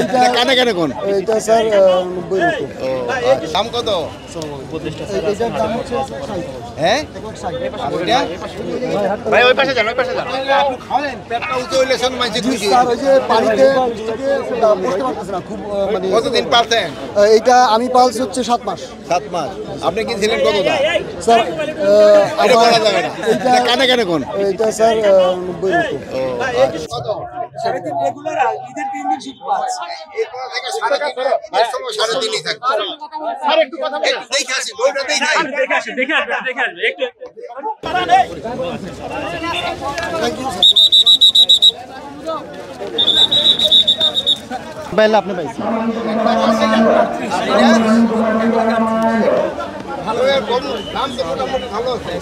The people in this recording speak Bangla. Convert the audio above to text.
এটা কানে কানে কোন এটা স্যার 90 মতো। দাম কত? এটার দাম হচ্ছে 60। হ্যাঁ ওইটা ভাই ওই পাশে যান, ওই পাশে যান। আপনি খাওয়ালেন পেটটা উঁচু হইলে শোন মাঝে খুশি। স্যার ওই যে পানিতে বসতে পারতেছে না খুব মানে। কতদিন পালতেন? এইটা আমি পালছি হচ্ছে 7 মাস। 7 মাস। আপনি কিনছিলেন কত দাম? স্যার এটা বলা যাবে না। এটা কানে কানে কোন এটা স্যার 90 মতো। কত? রেগুলার ঈদের 3 দিন শুধু পাঁচ। এরপর থেকে 3.5 সময় 3.5ই থাকবে। স্যার একটু কথা বলেন। একটু দেখে আসি, বইটা দেখে আসি। দেখে আসেন, দেখে আসবেন, দেখে আসবেন একটু। বাইলা আপনি পাইছেন। ভালো এর কম দাম তো মোটামুটি ভালো আছে।